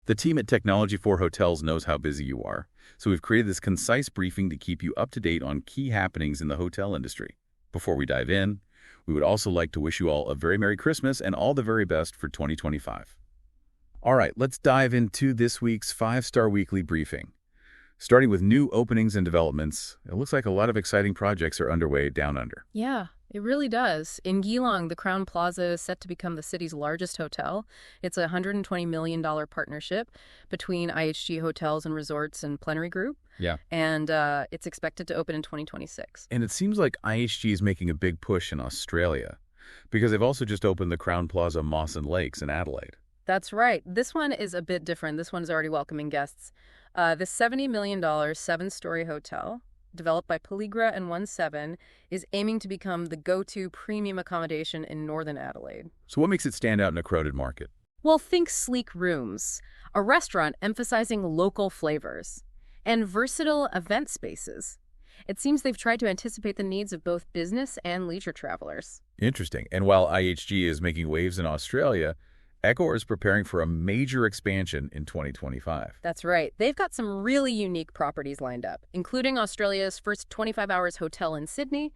The team at Technology for Hotels knows how busy you are, so we've created this concise briefing to keep you up to date on key happenings in the hotel industry. Before we dive in, we would also like to wish you all a very Merry Christmas and all the very best for 2025. All right, let's dive into this week's 5-Star Weekly Briefing. Starting with new openings and developments, it looks like a lot of exciting projects are underway down under. Yeah, it really does. In Geelong, the Crown Plaza is set to become the city's largest hotel. It's a $120 million partnership between IHG Hotels and Resorts and Plenary Group. Yeah. And it's expected to open in 2026. And it seems like IHG is making a big push in Australia, because they've also just opened the Crown Plaza Mawson Lakes in Adelaide. That's right. This one is a bit different. This one's already welcoming guests. This $70 million 7-story hotel, developed by Peligra and 17, is aiming to become the go-to premium accommodation in northern Adelaide. So what makes it stand out in a crowded market? Well, think sleek rooms, a restaurant emphasizing local flavors, and versatile event spaces. It seems they've tried to anticipate the needs of both business and leisure travelers. Interesting. And while IHG is making waves in Australia, Accor is preparing for a major expansion in 2025. That's right. They've got some really unique properties lined up, including Australia's first 25 hours hotel in Sydney,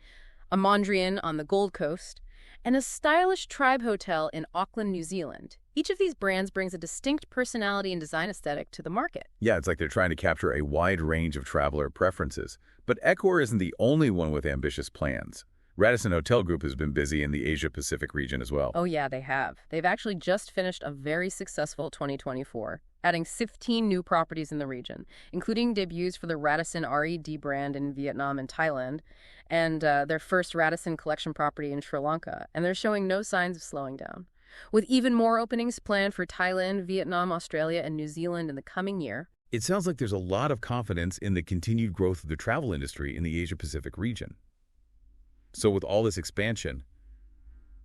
a Mondrian on the Gold Coast, and a stylish tribe hotel in Auckland, New Zealand. Each of these brands brings a distinct personality and design aesthetic to the market. Yeah, it's like they're trying to capture a wide range of traveler preferences. But Accor isn't the only one with ambitious plans. Radisson Hotel Group has been busy in the Asia-Pacific region as well. Oh yeah, they have. They've actually just finished a very successful 2024, adding 15 new properties in the region, including debuts for the Radisson Red brand in Vietnam and Thailand, and their first Radisson Collection property in Sri Lanka, and they're showing no signs of slowing down. With even more openings planned for Thailand, Vietnam, Australia, and New Zealand in the coming year. It sounds like there's a lot of confidence in the continued growth of the travel industry in the Asia-Pacific region. So with all this expansion,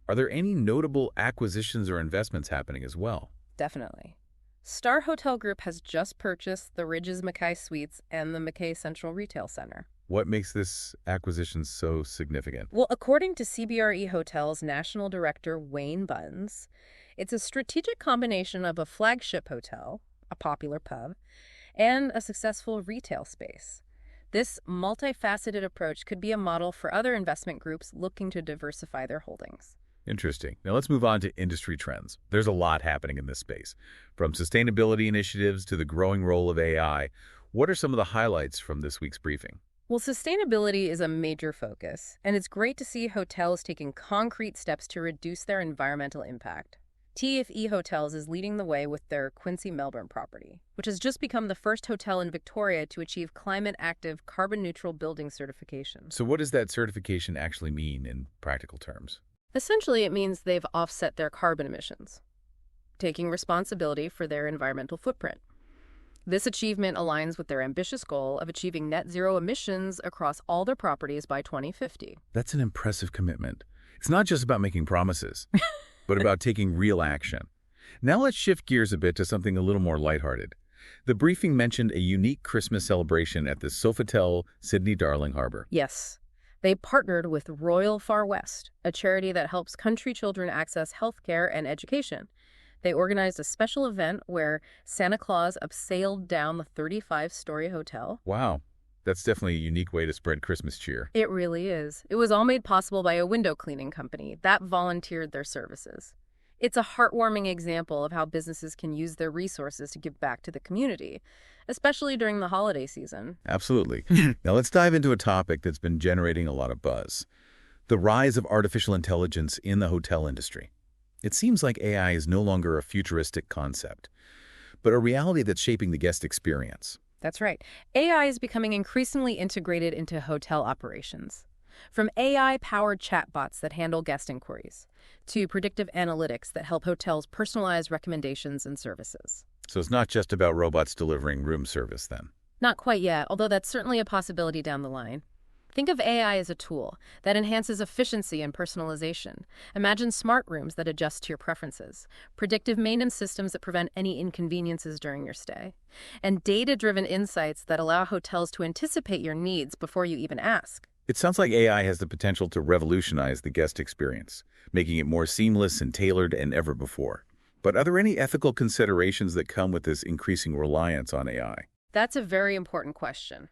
are there any notable acquisitions or investments happening as well? Definitely. Star Hotel Group has just purchased the Rydges Mackay Suites and the Mackay Central Retail Center. What makes this acquisition so significant? Well, according to CBRE Hotels National Director Wayne Buns, it's a strategic combination of a flagship hotel, a popular pub, and a successful retail space. This multifaceted approach could be a model for other investment groups looking to diversify their holdings. Interesting. Now let's move on to industry trends. There's a lot happening in this space, from sustainability initiatives to the growing role of AI. What are some of the highlights from this week's briefing? Well, sustainability is a major focus, and it's great to see hotels taking concrete steps to reduce their environmental impact. TFE Hotels is leading the way with their Quincy Melbourne property, which has just become the first hotel in Victoria to achieve climate-active, carbon-neutral building certification. So what does that certification actually mean in practical terms? Essentially, it means they've offset their carbon emissions, taking responsibility for their environmental footprint. This achievement aligns with their ambitious goal of achieving net zero emissions across all their properties by 2050. That's an impressive commitment. It's not just about making promises, but about taking real action. Now let's shift gears a bit to something a little more lighthearted. The briefing mentioned a unique Christmas celebration at the Sofitel Sydney Darling Harbour. Yes. They partnered with Royal Far West, a charity that helps country children access healthcare and education. They organized a special event where Santa Claus sailed down the 35-story hotel. Wow. That's definitely a unique way to spread Christmas cheer. It really is. It was all made possible by a window cleaning company that volunteered their services. It's a heartwarming example of how businesses can use their resources to give back to the community, especially during the holiday season. Absolutely. Now let's dive into a topic that's been generating a lot of buzz: the rise of artificial intelligence in the hotel industry. It seems like AI is no longer a futuristic concept, but a reality that's shaping the guest experience. That's right. AI is becoming increasingly integrated into hotel operations. From AI-powered chatbots that handle guest inquiries to predictive analytics that help hotels personalize recommendations and services. So it's not just about robots delivering room service then? Not quite yet, although that's certainly a possibility down the line. Think of AI as a tool that enhances efficiency and personalization. Imagine smart rooms that adjust to your preferences, predictive maintenance systems that prevent any inconveniences during your stay, and data-driven insights that allow hotels to anticipate your needs before you even ask. It sounds like AI has the potential to revolutionize the guest experience, making it more seamless and tailored than ever before. But are there any ethical considerations that come with this increasing reliance on AI? That's a very important question.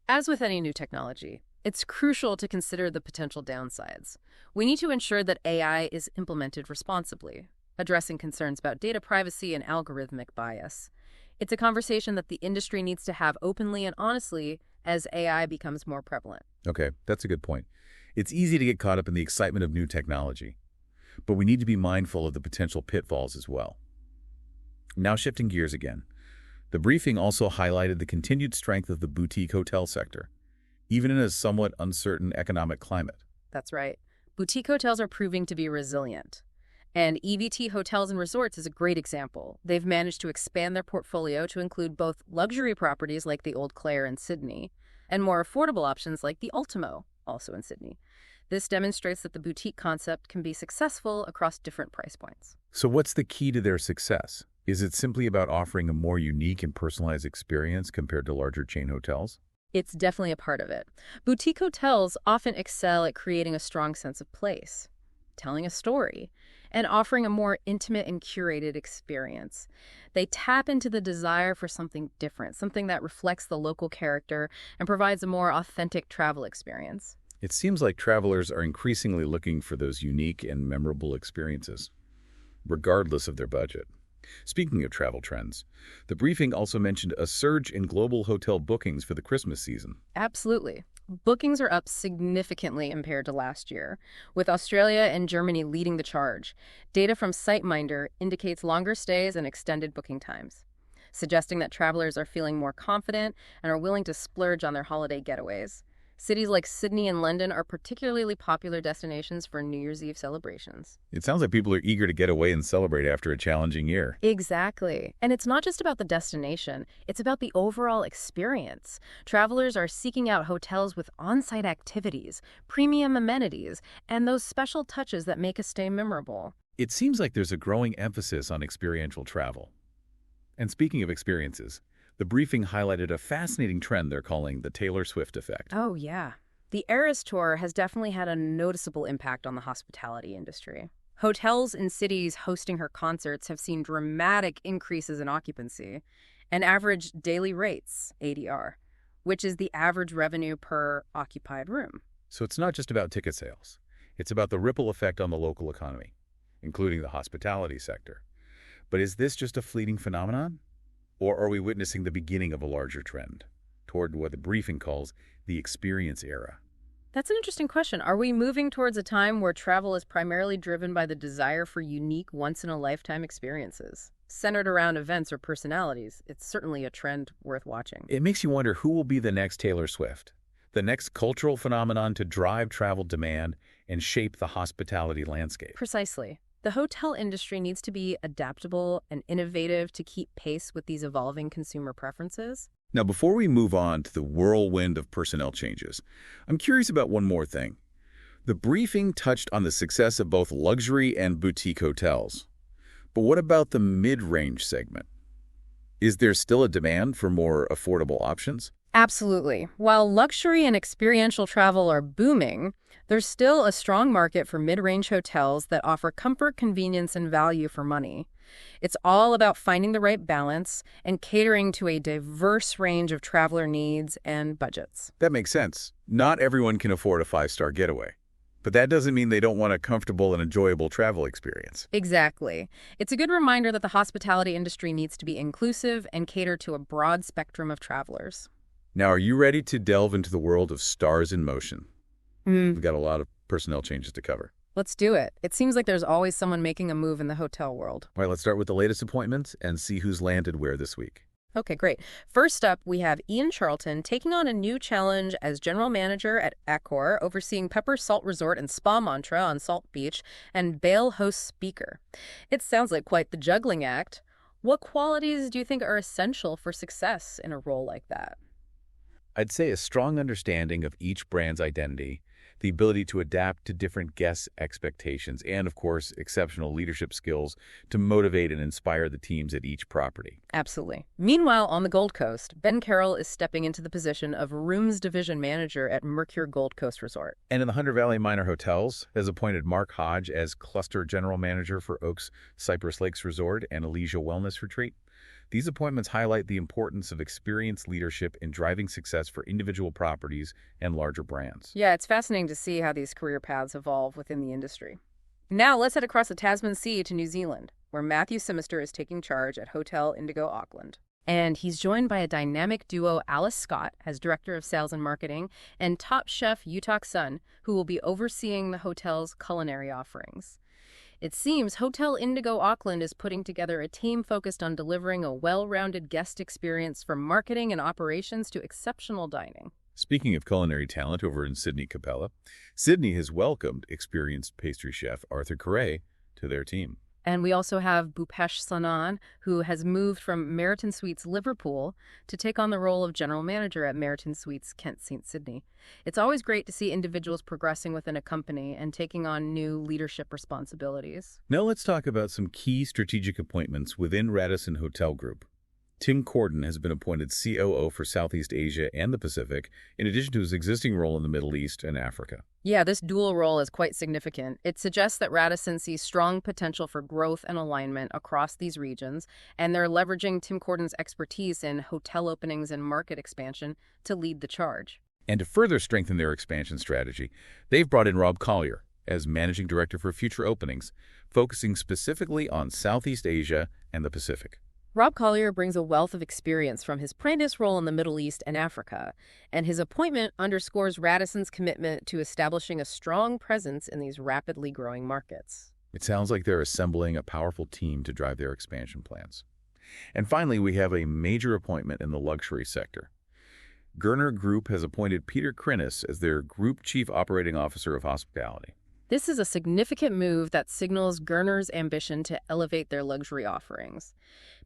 As with any new technology, it's crucial to consider the potential downsides. We need to ensure that AI is implemented responsibly, addressing concerns about data privacy and algorithmic bias. It's a conversation that the industry needs to have openly and honestly as AI becomes more prevalent. Okay, that's a good point. It's easy to get caught up in the excitement of new technology, but we need to be mindful of the potential pitfalls as well. Now shifting gears again. The briefing also highlighted the continued strength of the boutique hotel sector, even in a somewhat uncertain economic climate. That's right. Boutique hotels are proving to be resilient. And EVT Hotels and Resorts is a great example. They've managed to expand their portfolio to include both luxury properties like the Old Clare in Sydney and more affordable options like the Ultimo, also in Sydney. This demonstrates that the boutique concept can be successful across different price points. So what's the key to their success? Is it simply about offering a more unique and personalized experience compared to larger chain hotels? It's definitely a part of it. Boutique hotels often excel at creating a strong sense of place, telling a story, and offering a more intimate and curated experience. They tap into the desire for something different, something that reflects the local character and provides a more authentic travel experience. It seems like travelers are increasingly looking for those unique and memorable experiences, regardless of their budget. Speaking of travel trends, the briefing also mentioned a surge in global hotel bookings for the Christmas season. Absolutely. Bookings are up significantly compared to last year, with Australia and Germany leading the charge. Data from SiteMinder indicates longer stays and extended booking times, suggesting that travelers are feeling more confident and are willing to splurge on their holiday getaways. Cities like Sydney and London are particularly popular destinations for New Year's Eve celebrations. It sounds like people are eager to get away and celebrate after a challenging year. Exactly. And it's not just about the destination, it's about the overall experience. Travelers are seeking out hotels with on-site activities, premium amenities, and those special touches that make a stay memorable. It seems like there's a growing emphasis on experiential travel. And speaking of experiences, the briefing highlighted a fascinating trend they're calling the Taylor Swift effect. Oh, yeah. The Eras Tour has definitely had a noticeable impact on the hospitality industry. Hotels in cities hosting her concerts have seen dramatic increases in occupancy and average daily rates, ADR, which is the average revenue per occupied room. So it's not just about ticket sales. It's about the ripple effect on the local economy, including the hospitality sector. But is this just a fleeting phenomenon? Or are we witnessing the beginning of a larger trend toward what the briefing calls the experience era? That's an interesting question. Are we moving towards a time where travel is primarily driven by the desire for unique, once-in-a-lifetime experiences? Centered around events or personalities, it's certainly a trend worth watching. It makes you wonder who will be the next Taylor Swift, the next cultural phenomenon to drive travel demand and shape the hospitality landscape. Precisely. The hotel industry needs to be adaptable and innovative to keep pace with these evolving consumer preferences. Now, before we move on to the whirlwind of personnel changes, I'm curious about one more thing. The briefing touched on the success of both luxury and boutique hotels. But what about the mid-range segment? Is there still a demand for more affordable options? Absolutely. While luxury and experiential travel are booming, there's still a strong market for mid-range hotels that offer comfort, convenience, and value for money. It's all about finding the right balance and catering to a diverse range of traveler needs and budgets. That makes sense. Not everyone can afford a five-star getaway. But that doesn't mean they don't want a comfortable and enjoyable travel experience. Exactly. It's a good reminder that the hospitality industry needs to be inclusive and cater to a broad spectrum of travelers. Now, are you ready to delve into the world of stars in motion? We've got a lot of personnel changes to cover. Let's do it. It seems like there's always someone making a move in the hotel world. All right, let's start with the latest appointments and see who's landed where this week. Okay, great. First up, we have Ian Charlton taking on a new challenge as general manager at Accor, overseeing Pepper Salt Resort and Spa Mantra on Salt Beach, and Bale host speaker. It sounds like quite the juggling act. What qualities do you think are essential for success in a role like that? I'd say a strong understanding of each brand's identity, the ability to adapt to different guests' expectations, and, of course, exceptional leadership skills to motivate and inspire the teams at each property. Absolutely. Meanwhile, on the Gold Coast, Ben Carroll is stepping into the position of Rooms Division Manager at Mercure Gold Coast Resort. And in the Hunter Valley Minor Hotels, has appointed Mark Hodge as Cluster General Manager for Oaks Cypress Lakes Resort and Elysia Wellness Retreat. These appointments highlight the importance of experienced leadership in driving success for individual properties and larger brands. Yeah, it's fascinating to see how these career paths evolve within the industry. Now let's head across the Tasman Sea to New Zealand, where Matthew Simister is taking charge at Hotel Indigo Auckland. And he's joined by a dynamic duo, Alice Scott, as Director of Sales and Marketing, and top chef Yutak Sun, who will be overseeing the hotel's culinary offerings. It seems Hotel Indigo Auckland is putting together a team focused on delivering a well-rounded guest experience from marketing and operations to exceptional dining. Speaking of culinary talent over in Sydney Capella, Sydney has welcomed experienced pastry chef Arthur Correa to their team. And we also have Bhupesh Sanan, who has moved from Meriton Suites Liverpool to take on the role of General Manager at Meriton Suites Kent St. Sydney. It's always great to see individuals progressing within a company and taking on new leadership responsibilities. Now let's talk about some key strategic appointments within Radisson Hotel Group. Tim Corden has been appointed COO for Southeast Asia and the Pacific, in addition to his existing role in the Middle East and Africa. Yeah, this dual role is quite significant. It suggests that Radisson sees strong potential for growth and alignment across these regions, and they're leveraging Tim Corden's expertise in hotel openings and market expansion to lead the charge. And to further strengthen their expansion strategy, they've brought in Rob Collier as Managing Director for Future Openings, focusing specifically on Southeast Asia and the Pacific. Rob Collier brings a wealth of experience from his previous role in the Middle East and Africa, and his appointment underscores Radisson's commitment to establishing a strong presence in these rapidly growing markets. It sounds like they're assembling a powerful team to drive their expansion plans. And finally, we have a major appointment in the luxury sector. Gerner Group has appointed Peter Krinnis as their Group Chief Operating Officer of Hospitality. This is a significant move that signals Gerner's ambition to elevate their luxury offerings.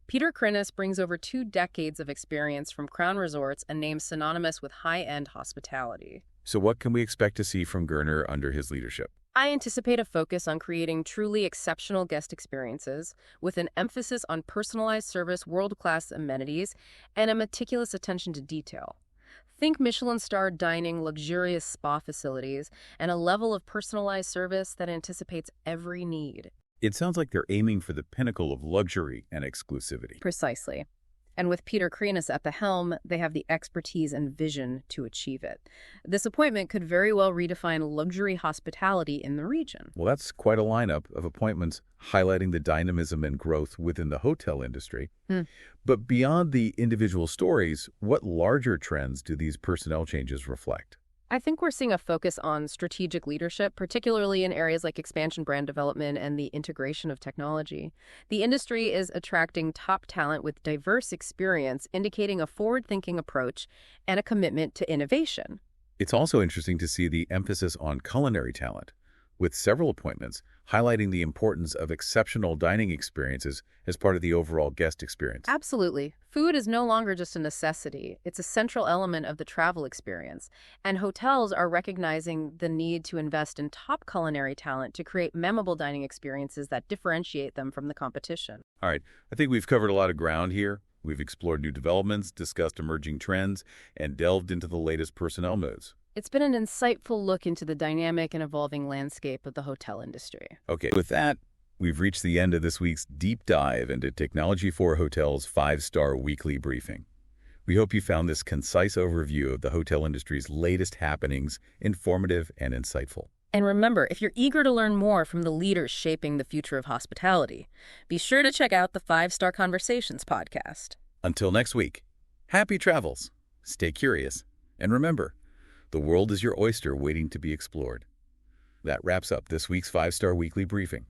Peter Krinnis brings over 2 decades of experience from Crown Resorts, a name synonymous with high-end hospitality. So what can we expect to see from Gerner under his leadership? I anticipate a focus on creating truly exceptional guest experiences, with an emphasis on personalized service, world-class amenities, and a meticulous attention to detail. Think Michelin-starred dining, luxurious spa facilities, and a level of personalized service that anticipates every need. It sounds like they're aiming for the pinnacle of luxury and exclusivity. Precisely. And with Peter Krinnis at the helm, they have the expertise and vision to achieve it. This appointment could very well redefine luxury hospitality in the region. Well, that's quite a lineup of appointments highlighting the dynamism and growth within the hotel industry. But beyond the individual stories, what larger trends do these personnel changes reflect? I think we're seeing a focus on strategic leadership, particularly in areas like expansion, brand development, and the integration of technology. The industry is attracting top talent with diverse experience, indicating a forward-thinking approach and a commitment to innovation. It's also interesting to see the emphasis on culinary talent, with several appointments highlighting the importance of exceptional dining experiences as part of the overall guest experience. Absolutely. Food is no longer just a necessity. It's a central element of the travel experience. And hotels are recognizing the need to invest in top culinary talent to create memorable dining experiences that differentiate them from the competition. All right, I think we've covered a lot of ground here. We've explored new developments, discussed emerging trends, and delved into the latest personnel moves. It's been an insightful look into the dynamic and evolving landscape of the hotel industry. Okay, with that, we've reached the end of this week's deep dive into Technology for Hotels 5-Star Weekly Briefing. We hope you found this concise overview of the hotel industry's latest happenings informative and insightful. And remember, if you're eager to learn more from the leaders shaping the future of hospitality, be sure to check out the 5-Star Conversations podcast. Until next week, happy travels, stay curious, and remember, the world is your oyster waiting to be explored. That wraps up this week's 5-Star Weekly Briefing.